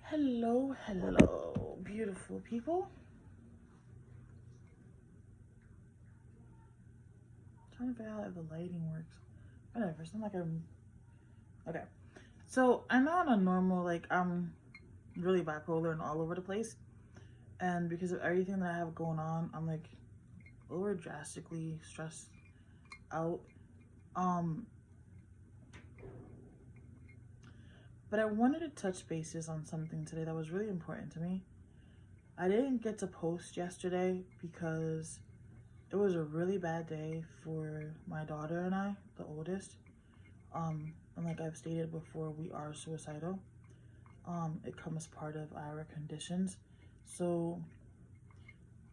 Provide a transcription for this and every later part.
Hello, hello, beautiful people. I'm trying to figure out if the lighting works. Whatever, it's not like I'm okay. So I know on a normal, like I'm really bipolar and all over the place. And because of everything that I have going on, I'm like over drastically stressed out. Um, but I wanted to touch bases on something today that was really important to me. I didn't get to post yesterday because it was a really bad day for my daughter and I, the oldest. And like I've stated before, we are suicidal. It comes part of our conditions. So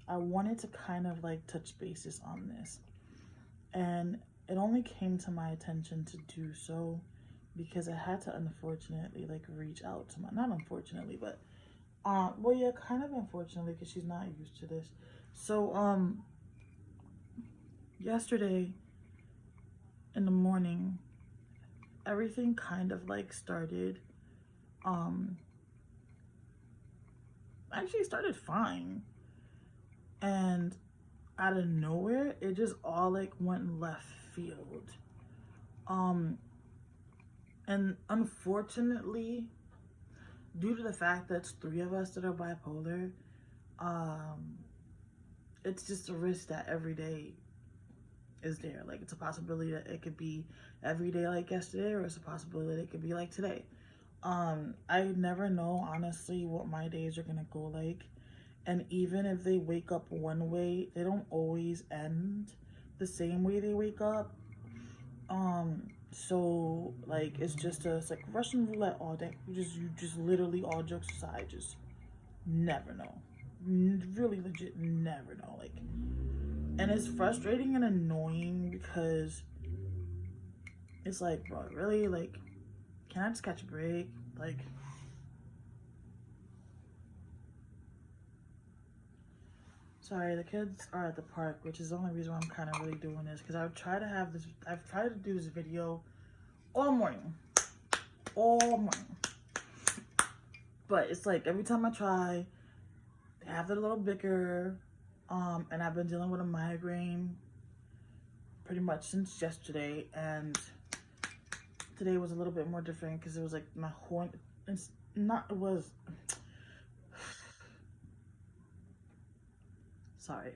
I wanted to kind of like touch bases on this. And it only came to my attention to do so because I had to unfortunately like reach out to my, not unfortunately, but well yeah, kind of unfortunately because she's not used to this. So yesterday in the morning, everything kind of like started um actually started fine, and out of nowhere it just all like went left field. um and unfortunately, due to the fact that it's three of us that are bipolar, um it's just a risk that every day is there. Like it's a possibility that it could be every day like yesterday, or it's a possibility that it could be like today. I never know honestly what my days are gonna go like. And even if they wake up one way, they don't always end the same way they wake up. So like it's like Russian roulette all day. You just literally, all jokes aside, just never know. Really legit never know. Like, and it's frustrating and annoying because it's like, bro, really? Like, can I just catch a break? Like, sorry, the kids are at the park, which is the only reason why I'm kind of really doing this, because I've tried to do this video all morning, but it's like every time I try, they have it a little bigger, and I've been dealing with a migraine pretty much since yesterday, and today was a little bit more different because it was like my whole, it's not, it was, sorry,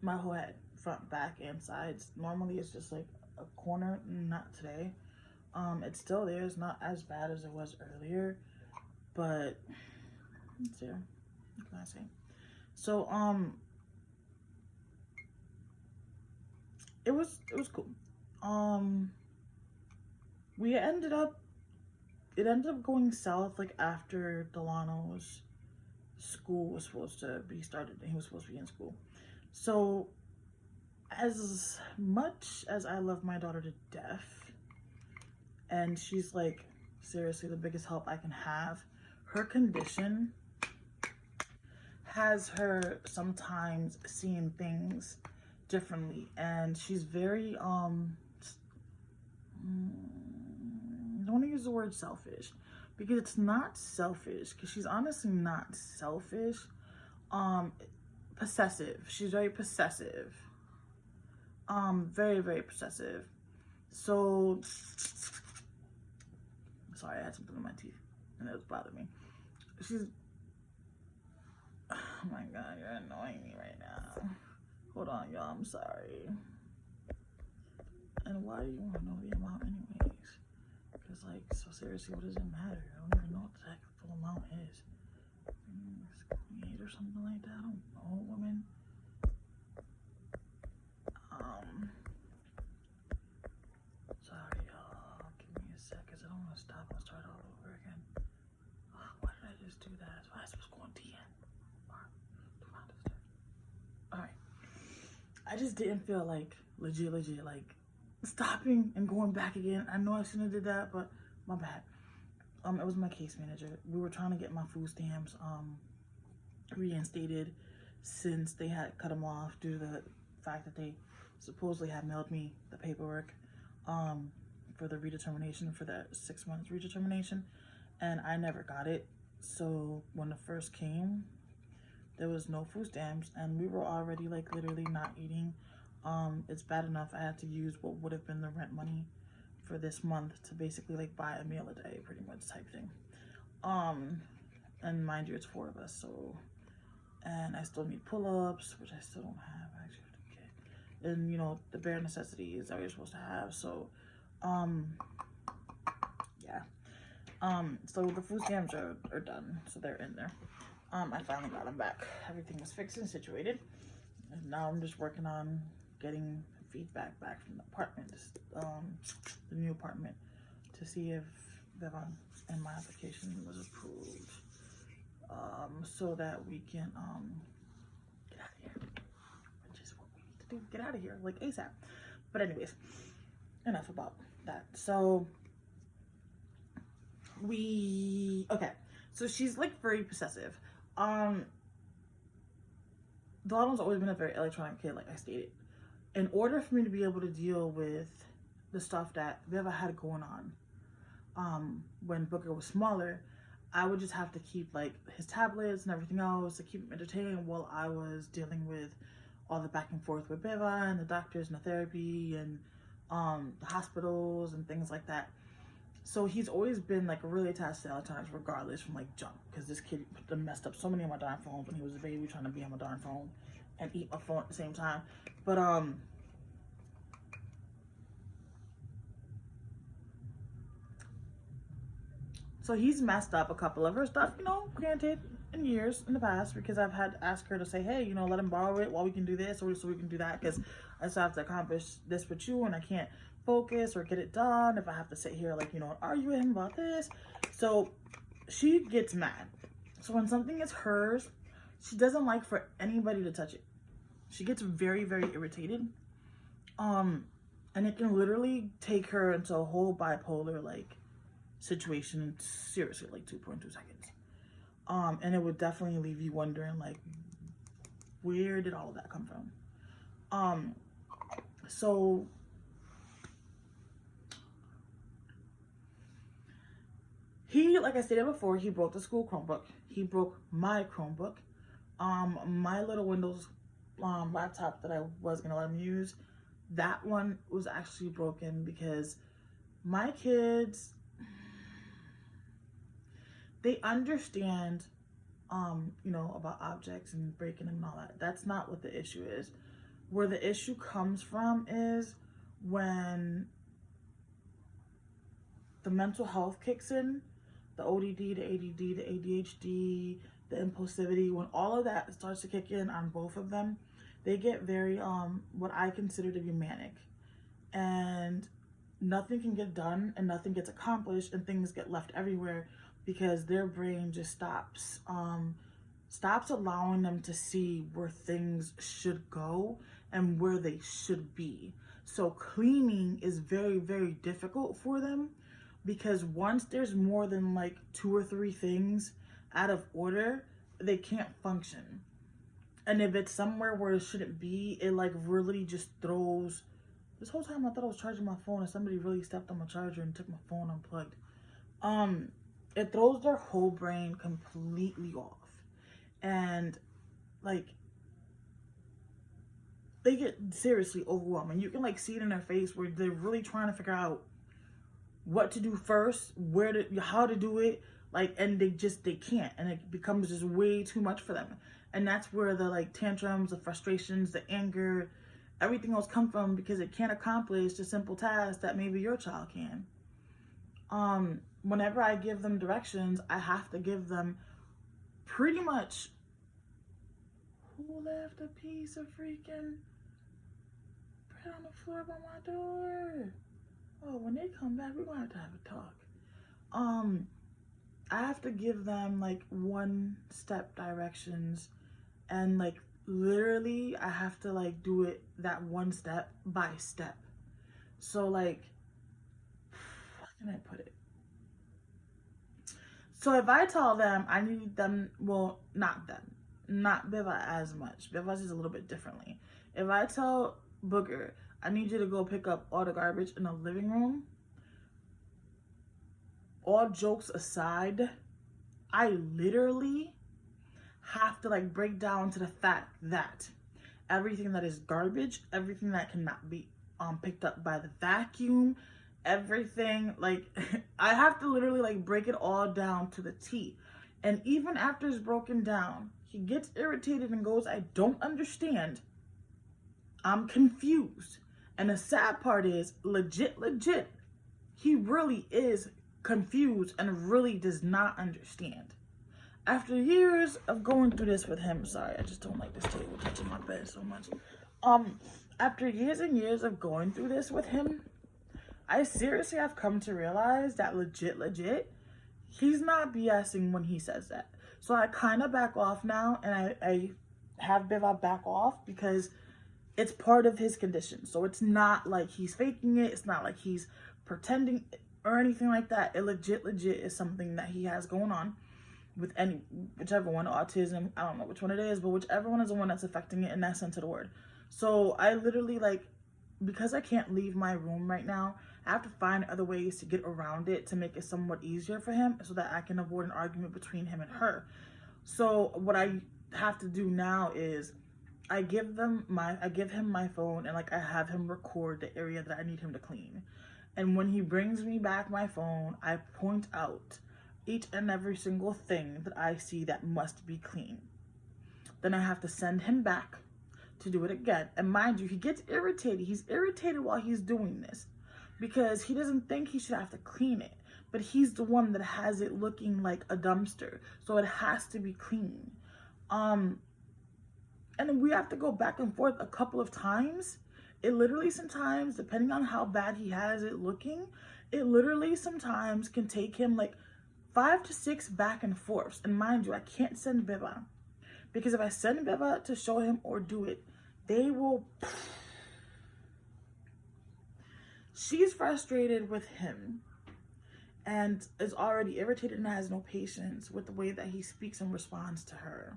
my whole head, front, back, and sides. Normally it's just like a corner, not today. It's still there. It's not as bad as it was earlier, but it's there. What can I say? So it was cool. Um, we ended up it ended up going south like after Delano's school was supposed to be started and he was supposed to be in school. So as much as I love my daughter to death, and she's like seriously the biggest help I can have, her condition has her sometimes seeing things differently, and she's very I don't want to use the word selfish because it's not selfish, because she's honestly not selfish. um Possessive. She's very possessive. Very, very possessive. So sorry, I had something in my teeth and it was bothering me. She's, oh my god, you're annoying me right now. Hold on, y'all, I'm sorry. And why do you want to know the amount anyways? Because like, so seriously, what does it matter? I don't even know what the heck the full amount is. 8 or something like that. I don't know, women. Sorry, y'all. Give me a sec, because I don't want to stop and start all over again. Why did I just do that? Why is supposed to go on TN? Alright. I just didn't feel like legit, like stopping and going back again. I know I shouldn't have did that, but my bad. It was my case manager. We were trying to get my food stamps reinstated since they had cut them off due to the fact that they supposedly had mailed me the paperwork for the redetermination, for that 6 months redetermination, and I never got it. So when it first came, there was no food stamps, and we were already like literally not eating. It's bad enough I had to use what would have been the rent money for this month to basically like buy a meal a day, pretty much type thing. And mind you, it's 4 of us, so, and I still need pull-ups, which I still don't have. I actually have to get, and you know, the bare necessities that we're supposed to have. So, yeah. So the food stamps are done, so they're in there. I finally got them back. Everything was fixed and situated, and now I'm just working on getting feedback back from the apartment, the new apartment, to see if Beba and my application was approved, so that we can get out of here, which is what we need to do, get out of here like ASAP. But anyways, enough about that. So so she's like very possessive. Donald's always been a very electronic kid, like I stated. In order for me to be able to deal with the stuff that Beba had going on, when Booker was smaller, I would just have to keep like his tablets and everything else to keep him entertained while I was dealing with all the back and forth with Beba and the doctors and the therapy and the hospitals and things like that. So he's always been like really attached to electronics regardless from like junk, because this kid messed up so many of my darn phones when he was a baby, trying to be on my darn phone and eat my phone at the same time. But so he's messed up a couple of her stuff, you know, granted, in years in the past, because I've had to ask her to say, hey, you know, let him borrow it while we can do this, or so we can do that, because I still have to accomplish this with you and I can't focus or get it done if I have to sit here like, you know, argue with him about this. So she gets mad. So when something is hers, she doesn't like for anybody to touch it. She gets very, very irritated. And it can literally take her into a whole bipolar like situation, seriously, like 2.2 seconds. And it would definitely leave you wondering like, where did all of that come from? So he, like I stated before, he broke the school Chromebook. He broke my Chromebook. My little Windows laptop that I was gonna let him use, that one was actually broken because my kids, they understand, you know, about objects and breaking them and all that. That's not what the issue is. Where the issue comes from is when the mental health kicks in, the ODD, the ADD, the ADHD, the impulsivity, when all of that starts to kick in on both of them, they get very, what I consider to be manic. And nothing can get done and nothing gets accomplished and things get left everywhere because their brain just stops allowing them to see where things should go and where they should be. So cleaning is very, very difficult for them, because once there's more than like 2 or 3 things out of order, they can't function. And if it's somewhere where it shouldn't be, it like really just throws. This whole time I thought I was charging my phone and somebody really stepped on my charger and took my phone unplugged. It throws their whole brain completely off. And like, they get seriously overwhelmed. And you can like see it in their face where they're really trying to figure out what to do first, how to do it, like, and they can't, and it becomes just way too much for them. And that's where the like tantrums, the frustrations, the anger, everything else come from, because it can't accomplish the simple task that maybe your child can. Whenever I give them directions, I have to give them pretty much, who left a piece of freaking bread on the floor by my door? Oh, when they come back, we're gonna have a talk. I have to give them like 1-step directions, and like literally I have to like do it that 1 step by step. So like, how can I put it? So if I tell them I need them, well, not Beba as much. Beba's is a little bit differently. If I tell Booger, I need you to go pick up all the garbage in the living room, all jokes aside, I literally have to like break down to the fact that everything that is garbage, everything that cannot be picked up by the vacuum, everything, like I have to literally like break it all down to the T. And even after it's broken down, he gets irritated and goes, I don't understand. I'm confused. And the sad part is, legit, he really is confused and really does not understand. After years of going through this with him, sorry, I just don't like this table touching my bed so much. After years and years of going through this with him, I seriously have come to realize that legit, he's not BSing when he says that. So I kind of back off now, and I have Beba back off because it's part of his condition. So it's not like he's faking it. It's not like he's pretending or anything like that. It legit is something that he has going on with whichever one, autism, I don't know which one it is, but whichever one is the one that's affecting it in that sense of the word. So I literally, like, because I can't leave my room right now, I have to find other ways to get around it to make it somewhat easier for him so that I can avoid an argument between him and her. So what I have to do now is I give him my phone, and like I have him record the area that I need him to clean. And when he brings me back my phone, I point out each and every single thing that I see that must be clean. Then I have to send him back to do it again. And mind you, he gets irritated. He's irritated while he's doing this because he doesn't think he should have to clean it. But he's the one that has it looking like a dumpster. So it has to be clean. And then we have to go back and forth a couple of times. It literally sometimes, depending on how bad he has it looking, it literally sometimes can take him like 5 to 6 back and forths. And mind you, I can't send Beba. Because if I send Beba to show him or do it, they will... She's frustrated with him and is already irritated and has no patience with the way that he speaks and responds to her.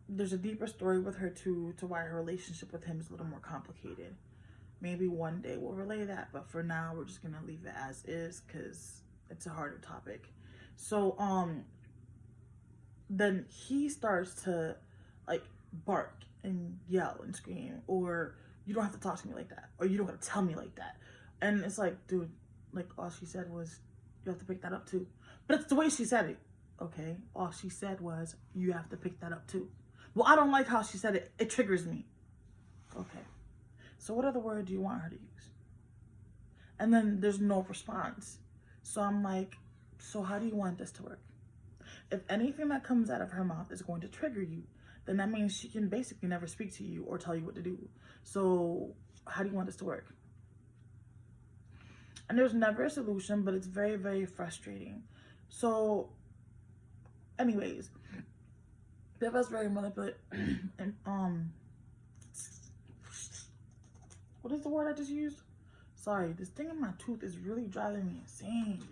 There's a deeper story with her too, to why her relationship with him is a little more complicated. Maybe one day we'll relay that, but for now we're just gonna leave it as is because it's a harder topic. So then he starts to like bark and yell and scream, or you don't have to talk to me like that, or you don't have to tell me like that. And it's like, dude, like all she said was you have to pick that up too. But it's the way she said it. Okay, all she said was you have to pick that up too. Well, I don't like how she said it. It triggers me. Okay, so what other word do you want her to use? And then there's no response. So I'm like, so how do you want this to work? If anything that comes out of her mouth is going to trigger you, then that means she can basically never speak to you or tell you what to do. So how do you want this to work? And there's never a solution, but it's very frustrating. So anyways, Beba's very manipulative. And what is the word I just used? Sorry, this thing in my tooth is really driving me insane.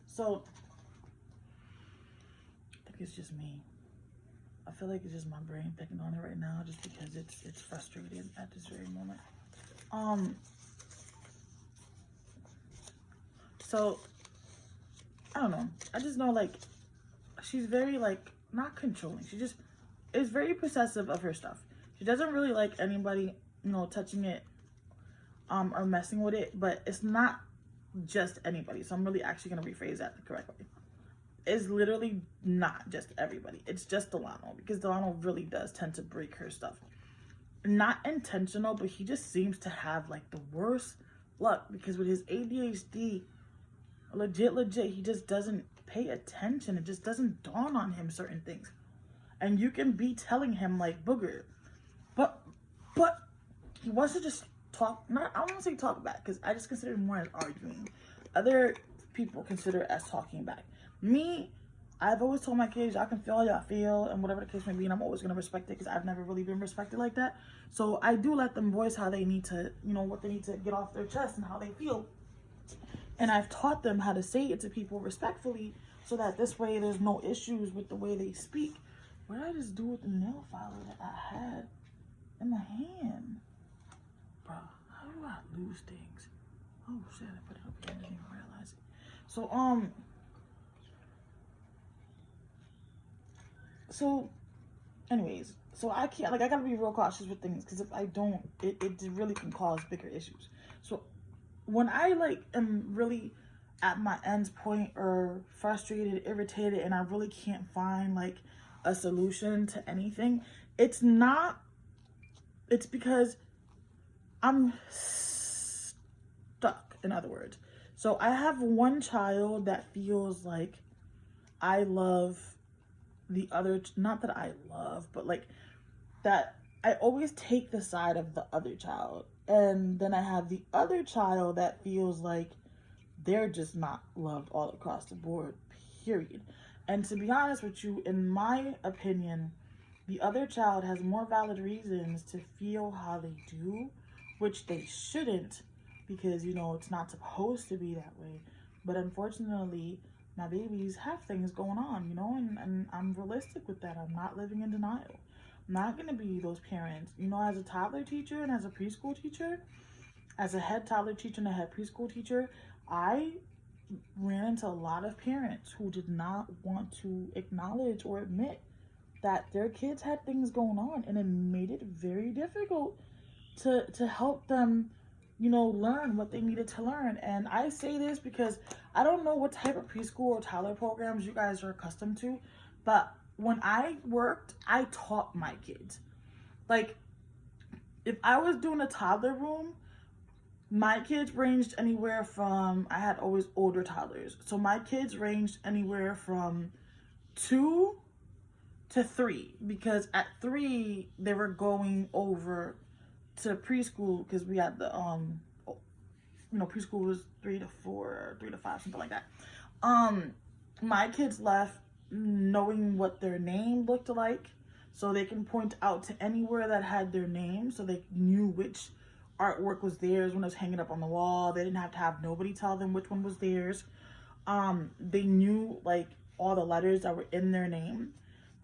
So I think it's just me. I feel like it's just my brain picking on it right now, just because it's frustrated at this very moment. So I don't know. I just know, like, she's very, like, not controlling. She just is very possessive of her stuff. She doesn't really like anybody, you know, touching it or messing with it, but it's not just anybody. So I'm really actually going to rephrase that the correct way. It's literally not just everybody. It's just Delano, because Delano really does tend to break her stuff. Not intentional, but he just seems to have, like, the worst luck, because with his ADHD, legit, he just doesn't pay attention. It just doesn't dawn on him certain things. And you can be telling him, like, booger, but he wants to just talk. Not, I don't want to say talk back, because I just consider it more as arguing. Other people consider it as talking back. Me, I've always told my kids, y'all can feel how y'all feel, and whatever the case may be, and I'm always going to respect it, because I've never really been respected like that. So I do let them voice how they need to, you know, what they need to get off their chest and how they feel. And I've taught them how to say it to people respectfully, so that this way there's no issues with the way they speak. What did I just do with the nail filer that I had in my hand? Bro, how do I lose things? Oh shit, I put it up here and didn't even realize it. So anyways, so I can't, like, I gotta be real cautious with things, because if I don't, it really can cause bigger issues. So when I, like, am really at my end point or frustrated, irritated, and I really can't find, like, a solution to anything, it's because I'm stuck, in other words. So I have one child that feels like I love the other, not that I love, but like that I always take the side of the other child. And then I have the other child that feels like they're just not loved all across the board, period. And to be honest with you, in my opinion, the other child has more valid reasons to feel how they do, which they shouldn't, because, you know, it's not supposed to be that way. But unfortunately, my babies have things going on, you know, and I'm realistic with that. I'm not living in denial. I'm not going to be those parents. You know, as a toddler teacher and as a preschool teacher, as a head toddler teacher and a head preschool teacher, I ran into a lot of parents who did not want to acknowledge or admit that their kids had things going on, and it made it very difficult to help them, you know, learn what they needed to learn. And I say this because I don't know what type of preschool or toddler programs you guys are accustomed to, but when I worked, I taught my kids. Like, if I was doing a toddler room, my kids ranged anywhere from, I had always older toddlers, so my kids ranged anywhere from 2 to 3, because at 3 they were going over to preschool, because we had the you know, preschool was 3 to 4, 3 to 5, something like that. My kids left knowing what their name looked like, so they can point out to anywhere that had their name, so they knew which artwork was theirs when it was hanging up on the wall. They didn't have to have nobody tell them which one was theirs. They knew, like, all the letters that were in their name.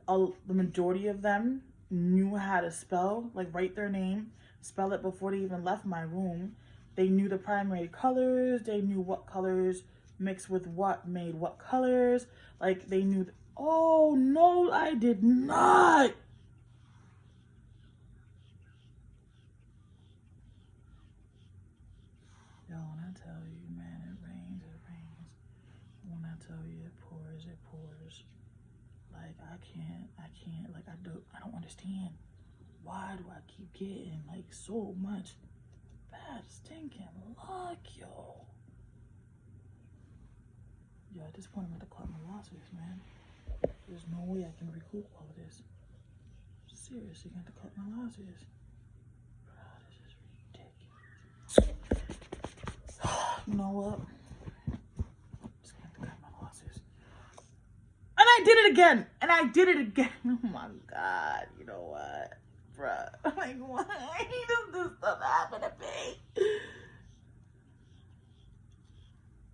The majority of them knew how to spell, like, write their name, spell it before they even left my room. They knew the primary colors. They knew what colors mixed with what made what colors. Like, they knew. Oh no, I did not. Yo, when I tell you, man, it rains, it rains. When I tell you it pours, it pours. Like, I can't, like, I don't understand. Why do I keep getting, like, so much bad stinking luck, yo? Yo, at this point, I'm going to cut my losses, man. There's no way I can recoup all of this. Seriously, going to cut my losses. Bro, this is ridiculous. You know what? Just going to cut my losses. And I did it again. And I did it again. Oh my God. You know what? Bruh. Like, why does this stuff happen to me?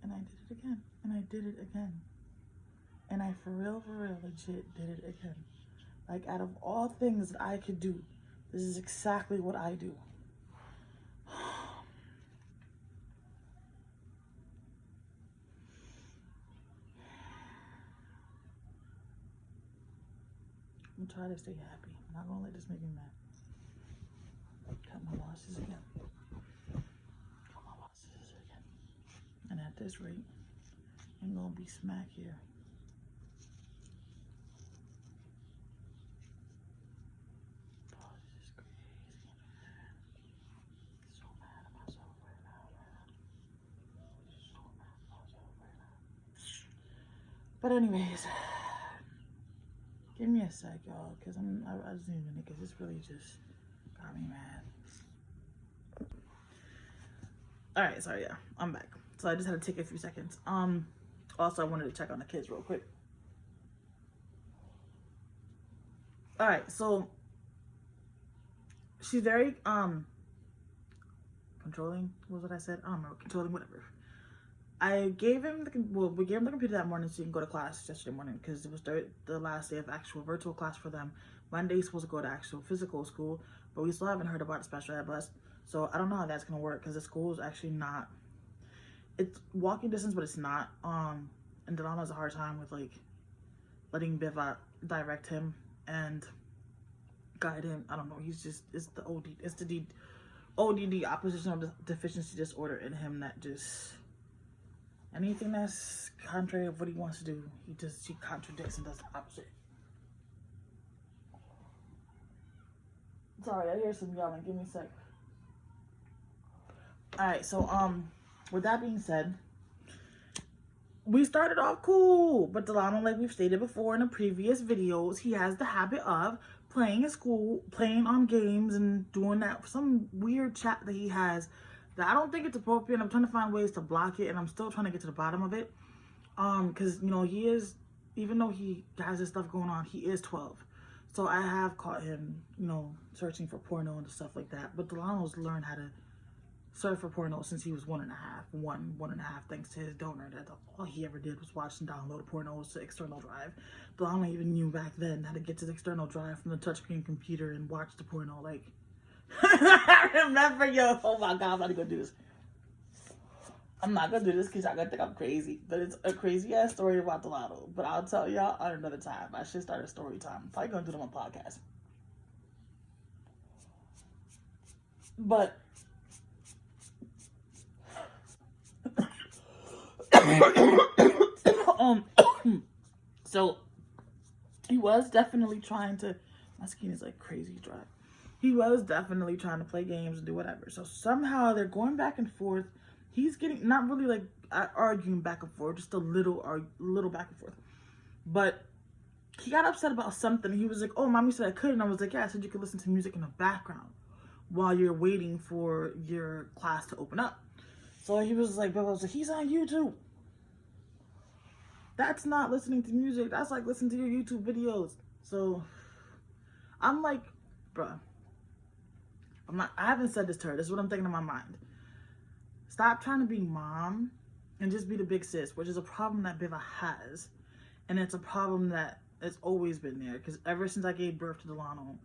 And I did it again. And I did it again. And I for real, legit did it again. Like, out of all things that I could do, this is exactly what I do. I'm trying to stay happy. I'm not gonna let this make me mad. Cut my losses again. Cut my losses again. And at this rate, I'm gonna be smack here. Oh, this is crazy, man. So mad at myself right now, man. So mad at myself right now. But anyways, give me a sec, y'all, because I just need a minute, because this really just got me mad. All right, sorry, yeah, I'm back. So I just had to take a few seconds. Also, I wanted to check on the kids real quick. All right, so she's very controlling. What was what I said? I don't know, controlling, whatever. I gave him we gave him the computer that morning so he can go to class yesterday morning because it was the last day of actual virtual class for them. Monday's supposed to go to actual physical school, but we still haven't heard about the special ed bus. So I don't know how that's gonna work because the school is actually not. It's walking distance, but it's not. And Delano has a hard time with like letting Beba direct him and guide him. I don't know. It's the ODD, oppositional deficiency disorder in him that just. Anything that's contrary of what he wants to do, he contradicts and does the opposite. Sorry, I hear some yelling. Give me a sec. Alright, so with that being said, we started off cool, but Delano, like we've stated before in the previous videos, he has the habit of playing in school, playing on games and doing that some weird chat that he has. I don't think it's appropriate. I'm trying to find ways to block it, and I'm still trying to get to the bottom of it. Because, you know, he is, even though he has this stuff going on, he is 12. So I have caught him, you know, searching for porno and stuff like that. But Delano's learned how to surf for porno since he was 1.5, thanks to his donor. That all he ever did was watch and download pornos to external drive. Delano even knew back then how to get to the external drive from the touchscreen computer and watch the porno, like... I remember, oh my god, I'm not gonna do this. I'm not gonna do this because y'all gonna think I'm crazy. But it's a crazy ass story about Delano. But I'll tell y'all on another time. I should start a story time. I'm probably gonna do them on podcast. But so he was definitely trying to. My skin is like crazy dry. He was definitely trying to play games and do whatever. So somehow they're going back and forth. He's getting, not really like arguing back and forth, just a little back and forth. But he got upset about something. He was like, oh, mommy said I couldn't. I was like, yeah, I said you could listen to music in the background while you're waiting for your class to open up. So he was like, he's on YouTube. That's not listening to music. That's like listening to your YouTube videos. So I'm like, bruh. I haven't said this to her. This is what I'm thinking in my mind. Stop trying to be mom and just be the big sis, which is a problem that Beba has. And it's a problem that has always been there. Because ever since I gave birth to Delano,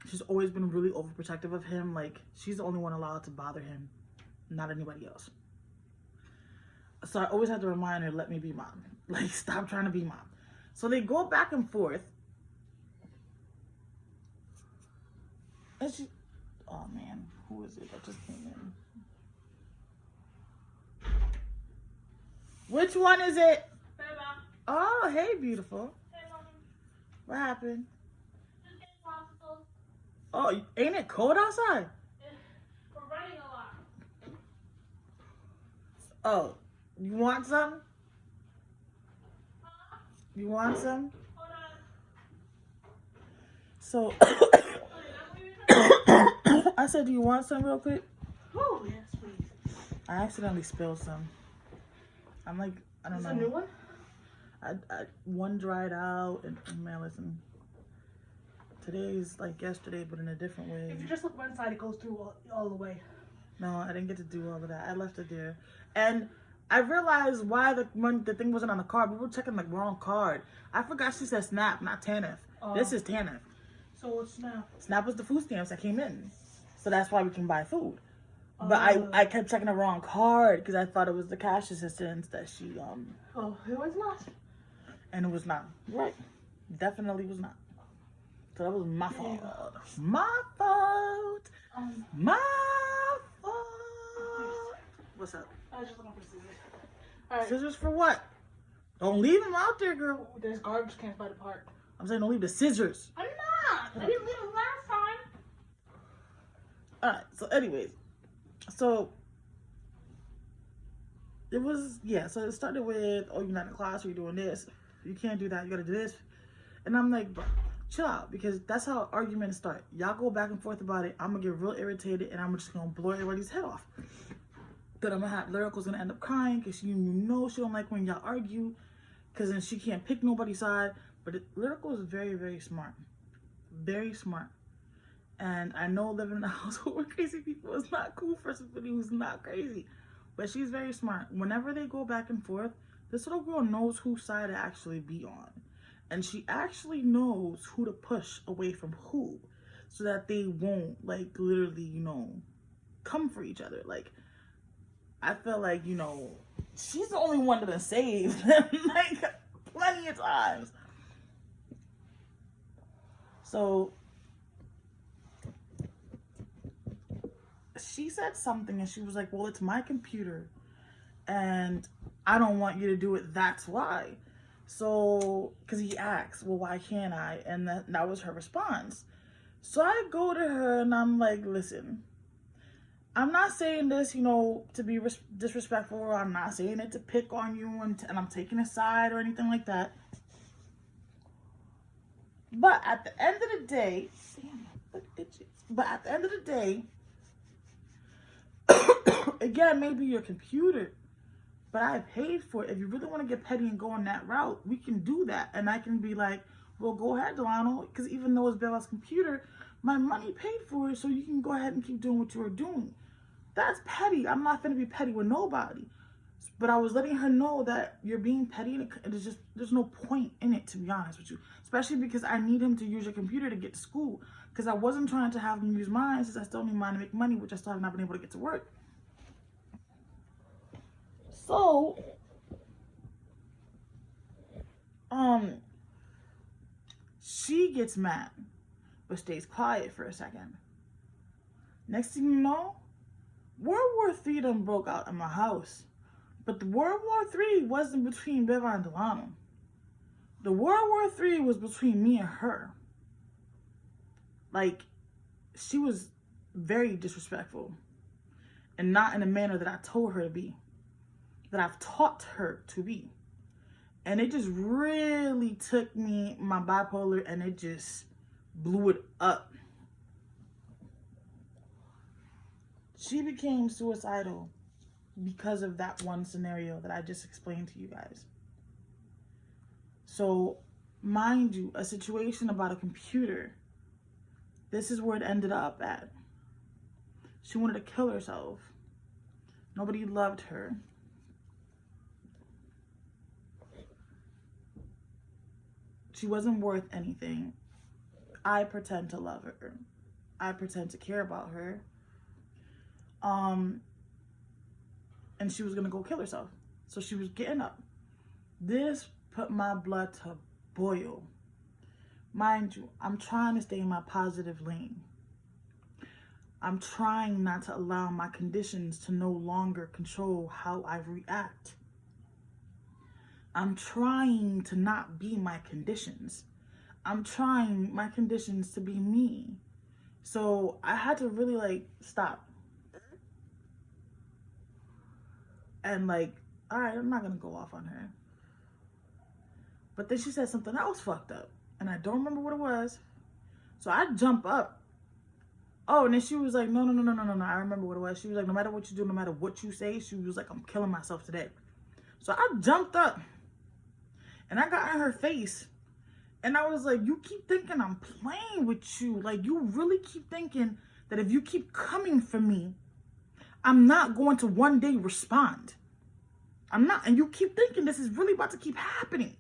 she's always been really overprotective of him. Like, she's the only one allowed to bother him, not anybody else. So I always have to remind her, let me be mom. Like, stop trying to be mom. So they go back and forth. And she... Oh man, who is it that just came in? Which one is it? Beba. Oh, hey, beautiful. Hey, mommy. What happened? Just getting popsicles. Oh, ain't it cold outside? We're running a lot. Oh, you want some? Huh? You want some? Hold on. So, Oh, I said, do you want some real quick? oh, yes, please. I accidentally spilled some. I'm like, I don't know. Is this a new one? One dried out, and man, listen. Today's like yesterday, but in a different way. If you just look one side, it goes through all the way. No, I didn't get to do all of that. I left it there. And I realized why the thing wasn't on the card. We were checking the wrong card. I forgot she said SNAP, not TANF. This is TANF. So what's SNAP? SNAP was the food stamps that came in. So that's why we can buy food. But I kept checking the wrong card because I thought it was the cash assistance that she Oh, it was not. And it was not. Right. Definitely was not. So that was my fault. My fault. My fault. What's up? I was just looking for scissors. All right. Scissors for what? Don't leave them out there, girl. There's garbage cans by the park. I'm saying don't leave the scissors. I'm not. I didn't leave them last time. Alright, so anyways. So it was, yeah, so it started with, oh, you're not in class, you're doing this. You can't do that, you gotta do this. And I'm like, bro, chill out, because that's how arguments start. Y'all go back and forth about it. I'm gonna get real irritated and I'm just gonna blow everybody's head off. Then I'm gonna have Lyrical's gonna end up crying because you know she don't like when y'all argue, because then she can't pick nobody's side. But Lyrical is very, very smart. Very smart. And I know living in a household with crazy people is not cool for somebody who's not crazy. But she's very smart. Whenever they go back and forth, this little girl knows whose side to actually be on. And she actually knows who to push away from who, so that they won't, like, literally, you know, come for each other. Like, I feel like, you know, she's the only one that saved them, like, plenty of times. So she said something and she was like, well, it's my computer and I don't want you to do it, that's why. So, because he asked, well, why can't I? And that was her response. So I go to her and I'm like, listen, I'm not saying this, you know, to be disrespectful, or I'm not saying it to pick on you and I'm taking a side or anything like that. But at the end of the day, again, maybe your computer, but I paid for it. If you really want to get petty and go on that route, we can do that. And I can be like, well, go ahead, Delano, because even though it's Bella's computer, my money paid for it, so you can go ahead and keep doing what you were doing. That's petty. I'm not going to be petty with nobody. But I was letting her know that you're being petty, and there's no point in it, to be honest with you. Especially because I need him to use your computer to get to school. Because I wasn't trying to have him use mine, since I still need mine to make money, which I still have not been able to get to work. So, she gets mad, but stays quiet for a second. Next thing you know, World War III done broke out in my house. But the World War III wasn't between Beba and Delano. The World War III was between me and her. Like, she was very disrespectful. And not in a manner that I told her to be. That I've taught her to be. And it just really took me, my bipolar, and it just blew it up. She became suicidal because of that one scenario that I just explained to you guys. So, mind you, a situation about a computer, this is where it ended up at. She wanted to kill herself. Nobody loved her. She wasn't worth anything. I pretend to love her. I pretend to care about her. And she was gonna go kill herself. So she was getting up. This put my blood to boil. Mind you, I'm trying to stay in my positive lane. I'm trying not to allow my conditions to no longer control how I react. I'm trying to not be my conditions. I'm trying my conditions to be me. So I had to really, like, stop. And, like, all right, I'm not going to go off on her. But then she said something else fucked up. And I don't remember what it was. So I jump up. Oh, and then she was like, no. I remember what it was. She was like, no matter what you do, no matter what you say, she was like, I'm killing myself today. So I jumped up. And I got in her face. And I was like, you keep thinking I'm playing with you. Like, you really keep thinking that if you keep coming for me, I'm not going to one day respond. I'm not. And you keep thinking this is really about to keep happening.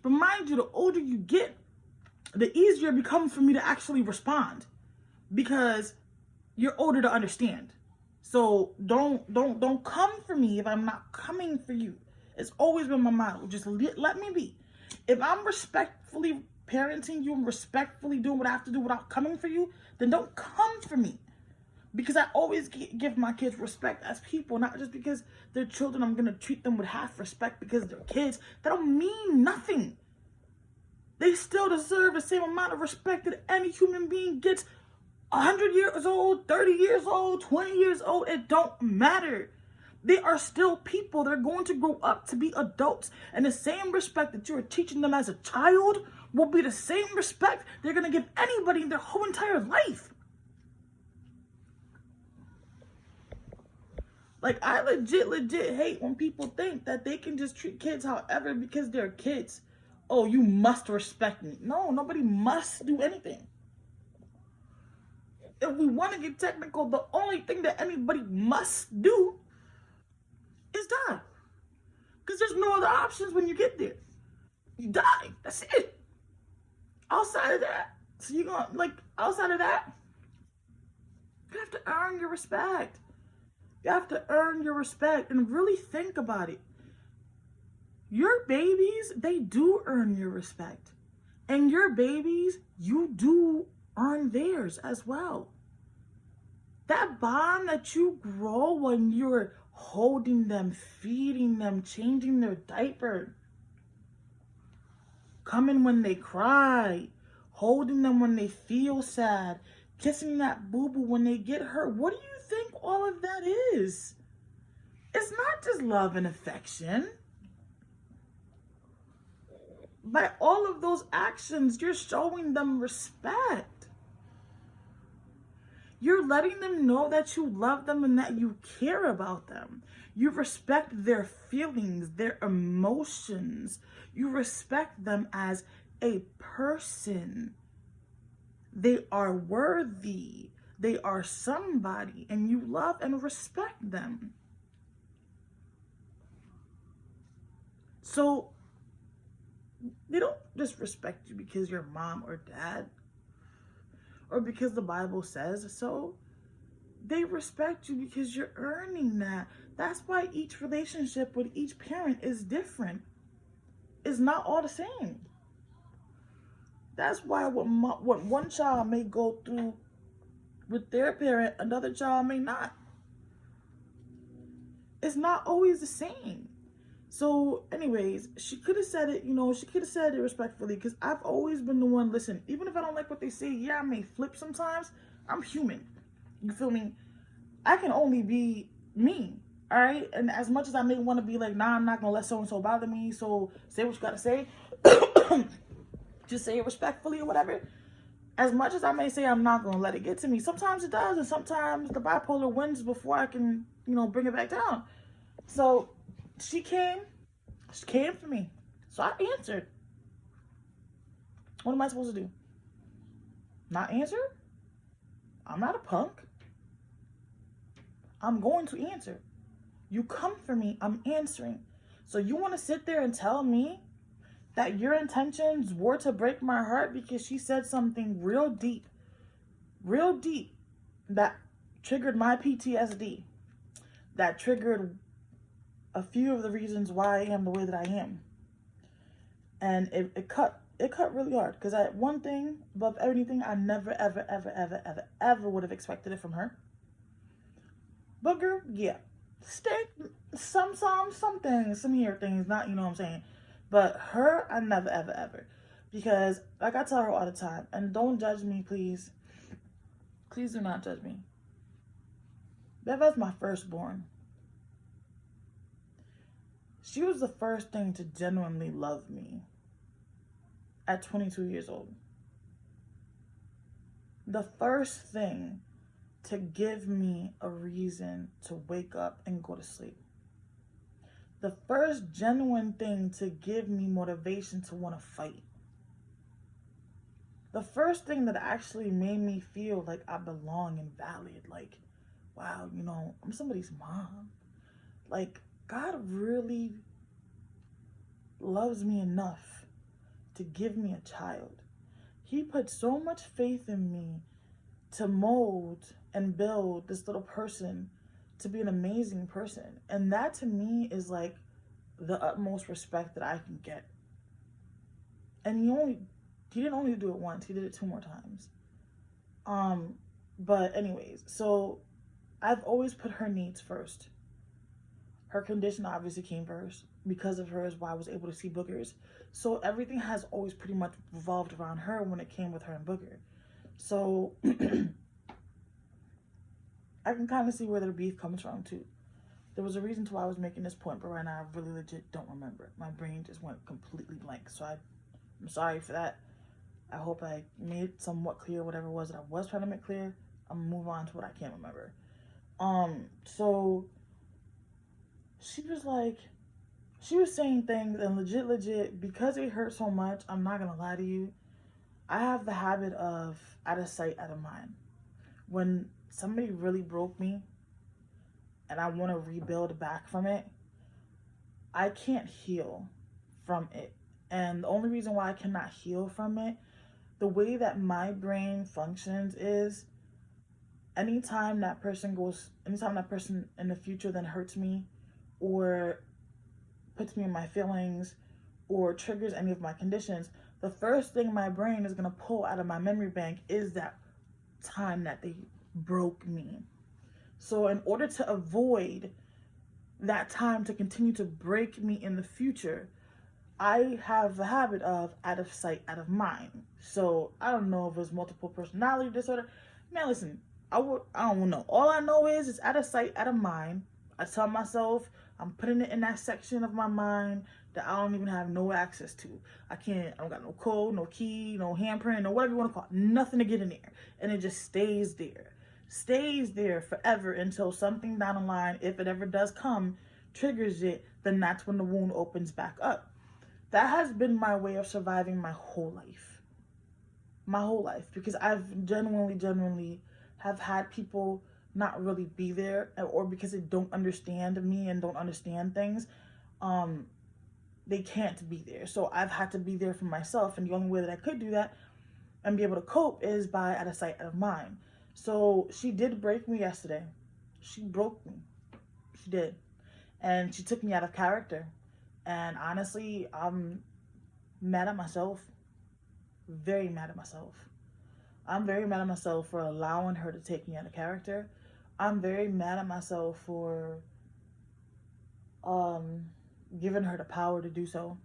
But mind you, the older you get, the easier it becomes for me to actually respond. Because you're older to understand. So don't come for me if I'm not coming for you. It's always been my motto. Just let me be. If I'm respectfully parenting you and respectfully doing what I have to do without coming for you, then don't come for me. Because I always give my kids respect as people, not just because they're children. I'm going to treat them with half respect because they're kids. That don't mean nothing. They still deserve the same amount of respect that any human being gets. 100 years old, 30 years old, 20 years old, it don't matter. They are still people. They're going to grow up to be adults. And the same respect that you're teaching them as a child will be the same respect they're going to give anybody in their whole entire life. Like, I legit hate when people think that they can just treat kids however because they're kids. Oh, you must respect me. No, nobody must do anything. If we want to get technical, the only thing that anybody must do is die. Because there's no other options when you get there. You die. That's it. Outside of that, so you're going to, like, outside of that, you have to earn your respect. You have to earn your respect and really think about it. Your babies, they do earn your respect. And your babies, you do earn theirs as well. That bond that you grow when you're holding them, feeding them, changing their diaper, coming when they cry, holding them when they feel sad, kissing that boo-boo when they get hurt. What do you think all of that is? It's not just love and affection. By all of those actions, you're showing them respect. You're letting them know that you love them and that you care about them. You respect their feelings, their emotions. You respect them as a person. They are worthy. They are somebody, and you love and respect them. So they don't just respect you because you're mom or dad or because the Bible says so. They respect you because you're earning that. That's why each relationship with each parent is different. It's not all the same. That's why what one child may go through with their parent, another child may not. It's not always the same. So anyways, she could have said it, she could have said it respectfully, because I've always been the one, listen, even if I don't like what they say, yeah, I may flip sometimes. I'm human. You feel me? I can only be me, all right? And as much as I may want to be like, nah, I'm not going to let so-and-so bother me, so say what you got to say. Just say it respectfully or whatever. As much as I may say I'm not going to let it get to me, sometimes it does, and sometimes the bipolar wins before I can, bring it back down. So she came for me. So I answered. What am I supposed to do? Not answer? I'm not a punk. I'm going to answer. You come for me, I'm answering. So you want to sit there and tell me that your intentions were to break my heart because she said something real deep, that triggered my PTSD, that triggered a few of the reasons why I am the way that I am. And it cut really hard, because one thing above everything, I never, ever would have expected it from her. Booger, yeah. Steak, some things, some here things, not, what I'm saying. But her, I never, ever. Because, like I tell her all the time, and don't judge me, please. Please do not judge me. Beba's my firstborn. She was the first thing to genuinely love me at 22 years old. The first thing to give me a reason to wake up and go to sleep. The first genuine thing to give me motivation to want to fight. The first thing that actually made me feel like I belong and valid. Like, wow, I'm somebody's mom. Like, God really loves me enough to give me a child. He put so much faith in me to mold and build this little person to be an amazing person. And that to me is like the utmost respect that I can get. And he didn't only do it once, he did it 2 more times. But anyways, so I've always put her needs first. Her condition obviously came first. Because of her is why I was able to see boogers. So everything has always pretty much revolved around her when it came with her and booger. So I can kind of see where the beef comes from too. There was a reason to why I was making this point, but right now I really legit don't remember. My brain just went completely blank. So I'm sorry for that. I hope I made it somewhat clear whatever it was that I was trying to make clear. I'm gonna move on to what I can't remember. So she was saying things, and legit, because it hurt so much, I'm not gonna lie to you, I have the habit of out of sight, out of mind. When somebody really broke me and I want to rebuild back from it, I can't heal from it. And the only reason why I cannot heal from it, the way that my brain functions is anytime that person in the future then hurts me or puts me in my feelings or triggers any of my conditions, the first thing my brain is going to pull out of my memory bank is that time that they broke me. So in order to avoid that time to continue to break me in the future, I have the habit of out of sight, out of mind. So I don't know if it's multiple personality disorder. Man, listen, I don't know. All I know is it's out of sight, out of mind. I tell myself I'm putting it in that section of my mind that I don't even have no access to. I don't got no code, no key, no handprint, no whatever you want to call it. Nothing to get in there. And it just stays there. Stays there forever until something down the line, if it ever does come, triggers it, then that's when the wound opens back up. That has been my way of surviving my whole life. My whole life. Because I've genuinely have had people not really be there, or because they don't understand me and don't understand things, they can't be there. So I've had to be there for myself, and the only way that I could do that and be able to cope is by out of sight, out of mind. So she did break me yesterday. She broke me. She did. And she took me out of character. And honestly, I'm mad at myself. Very mad at myself. I'm very mad at myself for allowing her to take me out of character. I'm very mad at myself for giving her the power to do so.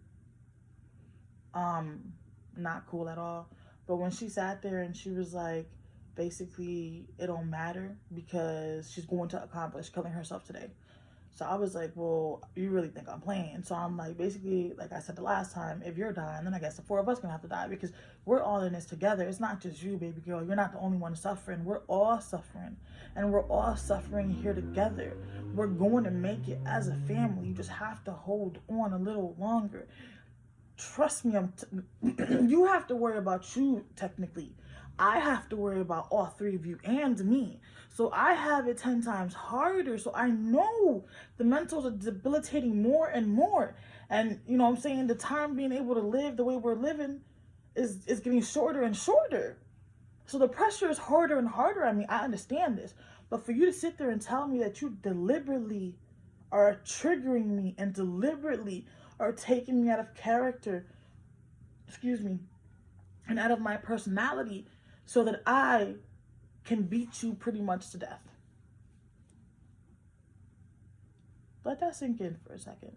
Not cool at all. But when she sat there and she was like, basically, it don't matter because she's going to accomplish killing herself today. So I was like, well, you really think I'm playing? So I'm like, basically, like I said the last time, if you're dying, then I guess the four of us gonna have to die because we're all in this together. It's not just you, baby girl. You're not the only one suffering. We're all suffering. And we're all suffering here together. We're going to make it as a family. You just have to hold on a little longer. Trust me, you have to worry about you, technically. I have to worry about all three of you and me. So I have it 10 times harder. So I know the mentals are debilitating more and more. And, you know what I'm saying, the time being able to live the way we're living is getting shorter and shorter. So the pressure is harder and harder. I mean, I understand this. But for you to sit there and tell me that you deliberately are triggering me and deliberately are taking me out of character, and out of my personality so that I can beat you pretty much to death. Let that sink in for a second.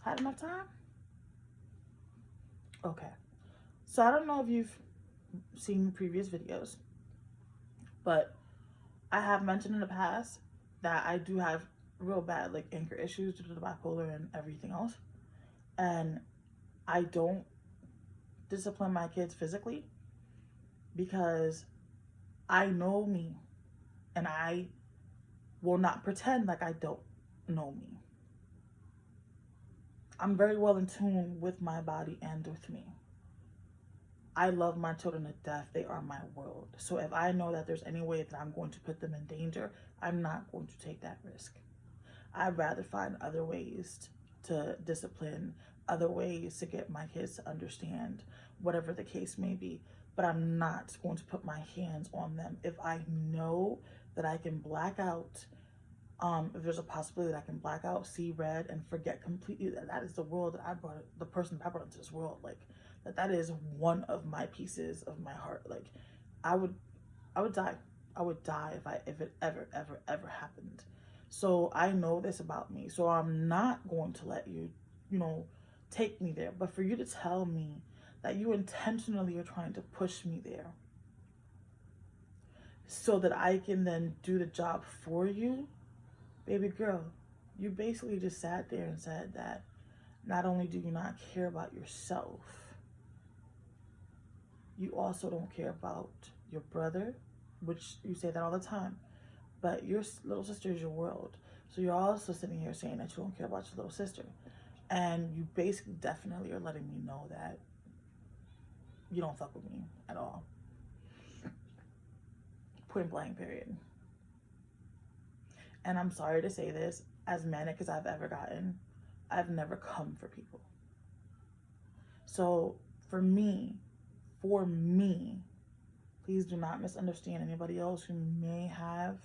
Had enough time? Okay. So I don't know if you've seen previous videos, but I have mentioned in the past that I do have real bad like anger issues due to the bipolar and everything else. And I don't discipline my kids physically because I know me and I will not pretend like I don't know me. I'm very well in tune with my body and with me. I love my children to death. They are my world. So if I know that there's any way that I'm going to put them in danger, I'm not going to take that risk. I'd rather find other ways to discipline, other ways to get my kids to understand, whatever the case may be. But I'm not going to put my hands on them if I know that I can black out. If there's a possibility that I can black out, see red, and forget completely that is the world that I brought, the person that I brought into this world. Like, that is one of my pieces of my heart. Like, I would die. I would die if it ever happened. So I know this about me. So I'm not going to let you, take me there. But for you to tell me that you intentionally are trying to push me there so that I can then do the job for you, baby girl, you basically just sat there and said that not only do you not care about yourself, you also don't care about your brother, which you say that all the time, but your little sister is your world. So you're also sitting here saying that you don't care about your little sister. And you basically definitely are letting me know that you don't fuck with me at all. Point blank, period. And I'm sorry to say this, as manic as I've ever gotten, I've never come for people. So for me, please do not misunderstand anybody else who may have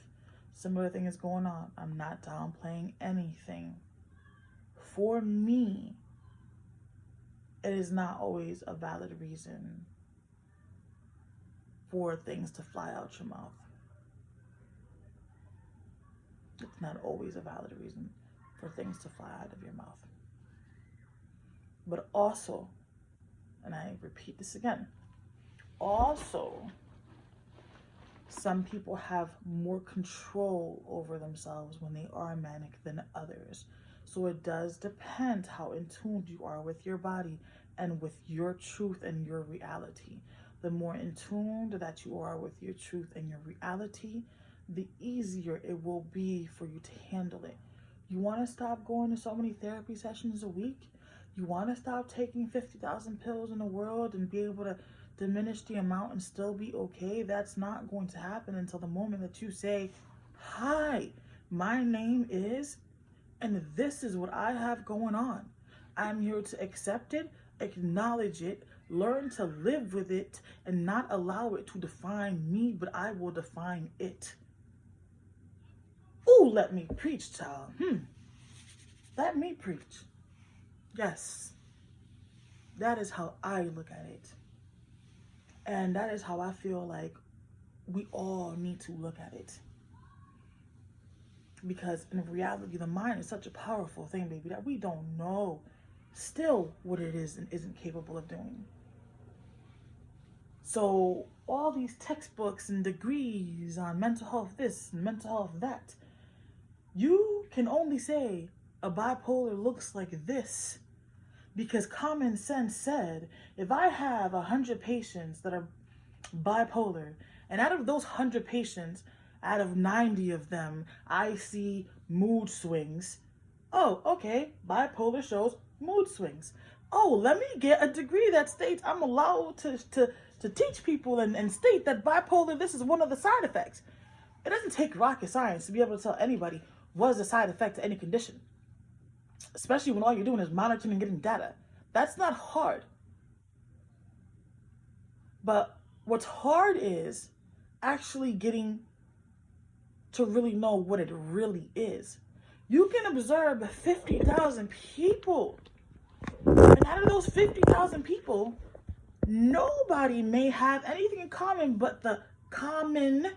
similar things going on. I'm not downplaying anything. For me, it is not always a valid reason for things to fly out your mouth. It's not always a valid reason for things to fly out of your mouth. But also, and I repeat this again, also, some people have more control over themselves when they are manic than others. So it does depend how in tune you are with your body and with your truth and your reality. The more in tune that you are with your truth and your reality, the easier it will be for you to handle it. You want to stop going to so many therapy sessions a week? You want to stop taking 50,000 pills in the world and be able to diminish the amount and still be okay? That's not going to happen until the moment that you say, hi, my name is, and this is what I have going on. I'm here to accept it, acknowledge it, learn to live with it, and not allow it to define me, but I will define it. Ooh, let me preach, child. Let me preach. Yes. That is how I look at it. And that is how I feel like we all need to look at it. Because in reality, the mind is such a powerful thing, baby, that we don't know still what it is and isn't capable of doing. So all these textbooks and degrees on mental health this and mental health that, you can only say a bipolar looks like this because common sense said, if I have 100 patients that are bipolar, and out of those 100 patients, out of 90 of them, I see mood swings. Oh, okay, bipolar shows mood swings. Oh, let me get a degree that states I'm allowed to teach people and state that bipolar, this is one of the side effects. It doesn't take rocket science to be able to tell anybody what is a side effect to any condition, especially when all you're doing is monitoring and getting data. That's not hard. But what's hard is actually getting to really know what it really is. You can observe 50,000 people, and out of those 50,000 people, nobody may have anything in common but the common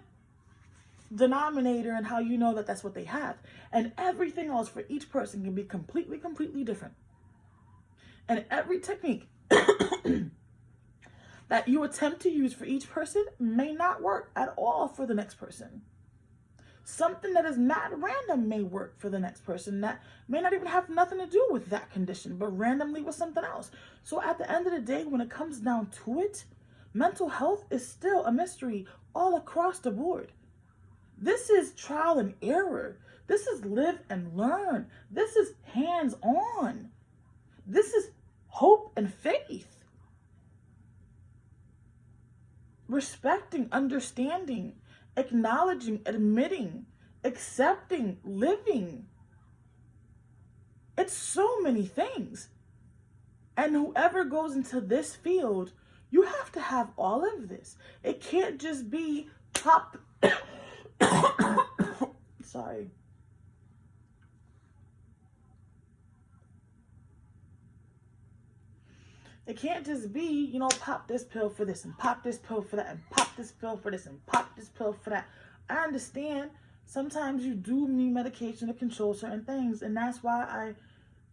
denominator and how you know that that's what they have. And everything else for each person can be completely different. And every technique that you attempt to use for each person may not work at all for the next person. Something that is not random may work for the next person that may not even have nothing to do with that condition, but randomly with something else. So at the end of the day, when it comes down to it, mental health is still a mystery all across the board. This is trial and error. This is live and learn. This is hands-on. This is hope and faith. Respecting, understanding, acknowledging, admitting, accepting, living. It's so many things. And whoever goes into this field, you have to have all of this. It can't just be pop. Sorry. It can't just be, pop this pill for this and pop this pill for that and pop this pill for this and pop this pill for that. I understand sometimes you do need medication to control certain things, and that's why I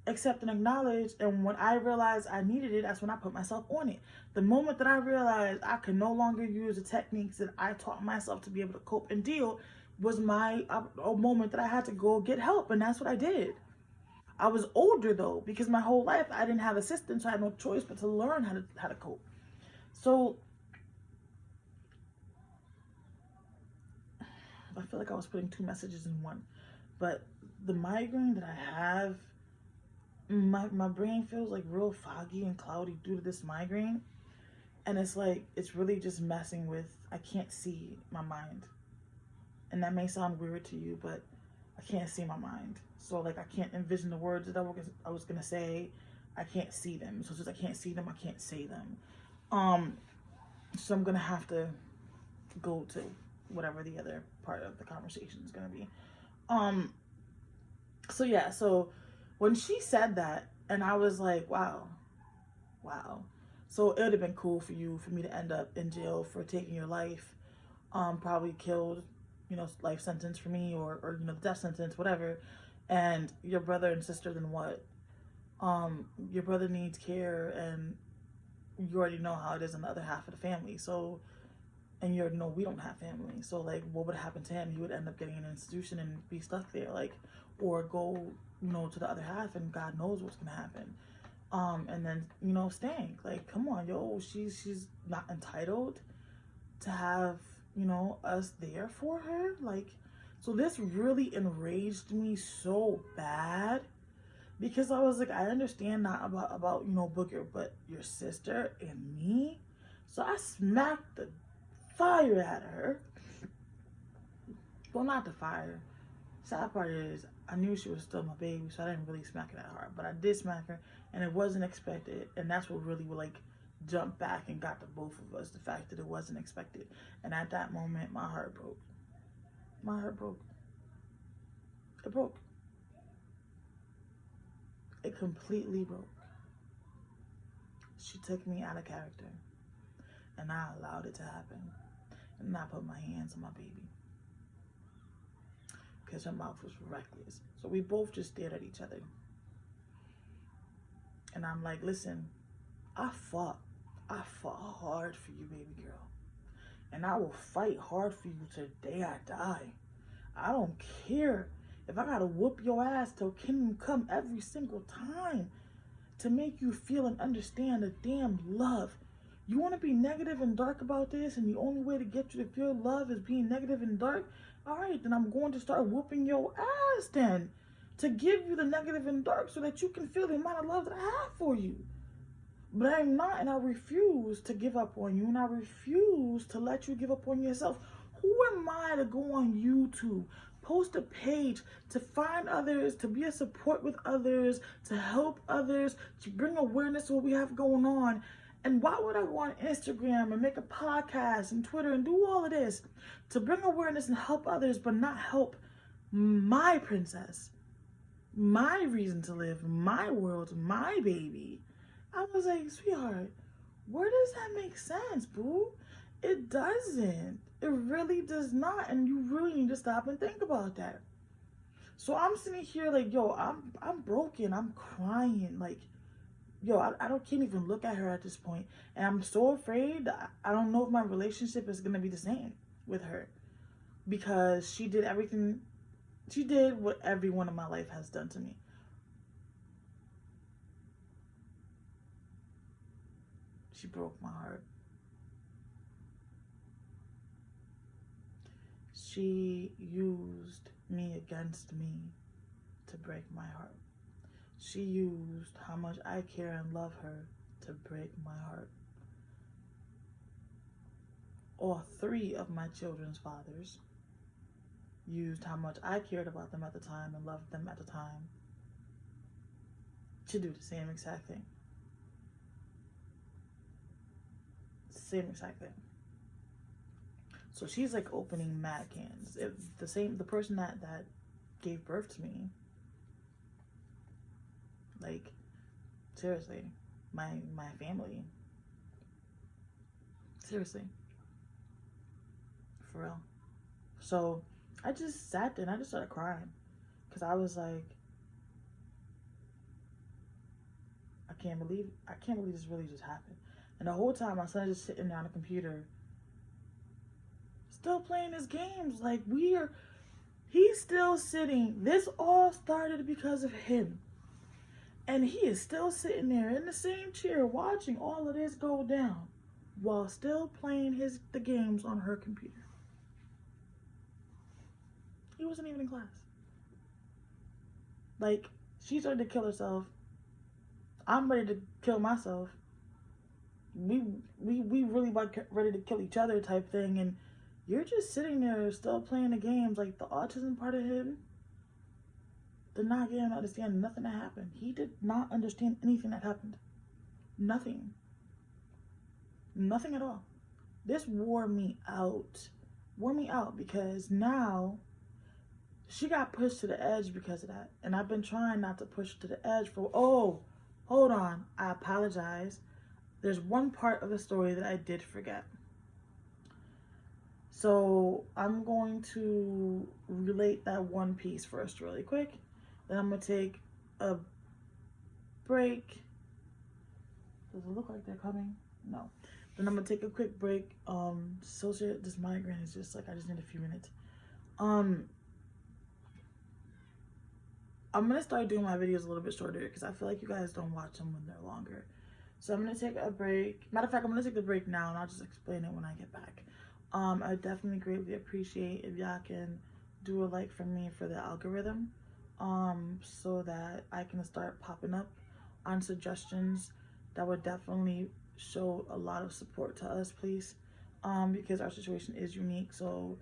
accept and acknowledge. And when I realized I needed it, that's when I put myself on it. The moment that I realized I could no longer use the techniques that I taught myself to be able to cope and deal was my a moment that I had to go get help, and that's what I did. I was older though, because my whole life I didn't have assistance, so I had no choice but to learn how to cope. So I feel like I was putting two messages in one. But the migraine that I have, my brain feels like real foggy and cloudy due to this migraine. And it's like, it's really just messing with, I can't see my mind. And that may sound weird to you, but I can't see my mind. So like, I can't envision the words that I was gonna say. I can't see them. So since I can't see them, I can't say them. So I'm gonna have to go to whatever the other part of the conversation is gonna be. So yeah, so when she said that, and I was like, wow. So it would have been cool for me to end up in jail for taking your life, probably killed, life sentence for me, or death sentence, whatever. And your brother and sister, then what? Your brother needs care, and you already know how it is in the other half of the family. So, and you already know we don't have family. So like, what would happen to him? He would end up getting an institution and be stuck there, like, or go, to the other half, and God knows what's gonna happen. And then, staying. Like, come on, yo, she's not entitled to have, us there for her. Like, so this really enraged me so bad, because I was like, I understand not about Booker, but your sister and me. So I smacked the fire at her. Well, not the fire. Sad part is, I knew she was still my baby, so I didn't really smack her that hard. But I did smack her, and it wasn't expected. And that's what really would, like, jump back and got to both of us, the fact that it wasn't expected. And at that moment, my heart broke. My heart broke. It broke. It completely broke. She took me out of character, and I allowed it to happen. And I put my hands on my baby, because her mouth was reckless. So we both just stared at each other. And I'm like, listen, I fought hard for you, baby girl. And I will fight hard for you till the day I die. I don't care if I gotta whoop your ass till kingdom come every single time to make you feel and understand the damn love. You want to be negative and dark about this, and the only way to get you to feel love is being negative and dark? All right, then I'm going to start whooping your ass then, to give you the negative and dark so that you can feel the amount of love that I have for you. But I'm not, and I refuse to give up on you, and I refuse to let you give up on yourself. Who am I to go on YouTube, post a page to find others, to be a support with others, to help others, to bring awareness to what we have going on? And why would I go on Instagram and make a podcast and Twitter and do all of this to bring awareness and help others, but not help my princess, my reason to live, my world, my baby? I was like, sweetheart, where does that make sense, boo? It doesn't. It really does not. And you really need to stop and think about that. So I'm sitting here like, yo, I'm broken. I'm crying. Like, yo, I can't even look at her at this point. And I'm so afraid. I don't know if my relationship is going to be the same with her. Because she did everything. She did what everyone in my life has done to me. She broke my heart. She used me against me to break my heart. She used how much I care and love her to break my heart. All three of my children's fathers used how much I cared about them at the time and loved them at the time to do the same exact thing. Same exact thing. So she's like opening mad cans. If the person that gave birth to me, like, seriously, my family, seriously, for real. So I just sat there and I just started crying, because I was like, I can't believe this really just happened. And the whole time my son is just sitting there on the computer, still playing his games. Like, he's still sitting. This all started because of him. And he is still sitting there in the same chair watching all of this go down while still playing the games on her computer. He wasn't even in class. Like, she started to kill herself. I'm ready to kill myself. we really about ready to kill each other type thing, and you're just sitting there still playing the games. Like, the autism part of him did not get him to understand nothing that happened. He did not understand anything that happened. Nothing. Nothing at all. This wore me out. Wore me out because now she got pushed to the edge because of that. And I've been trying not to push to the edge for, oh, hold on. I apologize. There's one part of the story that I did forget. So I'm going to relate that one piece first really quick. Then I'm going to take a break. Does it look like they're coming? No. Then I'm going to take a quick break. This migraine is just like, I just need a few minutes. I'm going to start doing my videos a little bit shorter because I feel like you guys don't watch them when they're longer. So I'm going to take a break. Matter of fact, I'm going to take the break now and I'll just explain it when I get back. I definitely greatly appreciate if y'all can do a like for me for the algorithm, so that I can start popping up on suggestions. That would definitely show a lot of support to us, please, because our situation is unique, so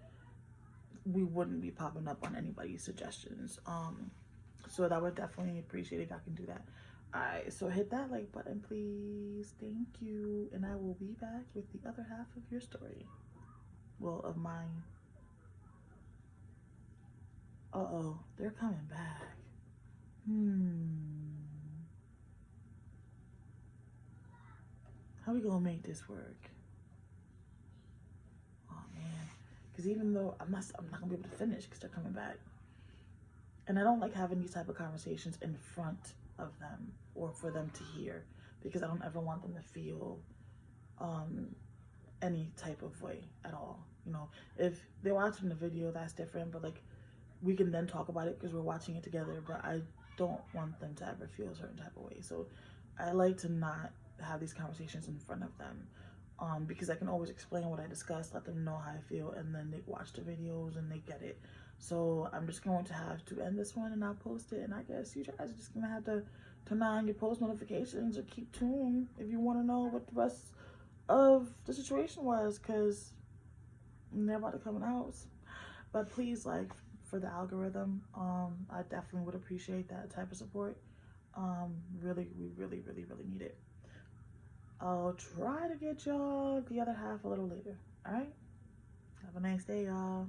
we wouldn't be popping up on anybody's suggestions. So that would definitely appreciate if y'all can do that. Alright, so hit that like button, please. Thank you, and I will be back with the other half of your story. Well, of mine. Uh-oh, they're coming back. How we gonna make this work? Oh man, because even though I'm not gonna be able to finish because they're coming back, and I don't like having these type of conversations in front of them or for them to hear, because I don't ever want them to feel any type of way at all. You know, if they're watching the video, that's different, but like, we can then talk about it because we're watching it together, but I don't want them to ever feel a certain type of way. So I like to not have these conversations in front of them, because I can always explain what I discussed, let them know how I feel, and then they watch the videos and they get it. So I'm just going to have to end this one and I'll post it, and I guess you guys are just gonna have to turn on your post notifications or keep tuned if you want to know what the rest of the situation was, because they're about to come in the house. But please, like, for the algorithm, I definitely would appreciate that type of support. Really, we really need it. I'll try to get y'all the other half a little later. All right, have a nice day, y'all.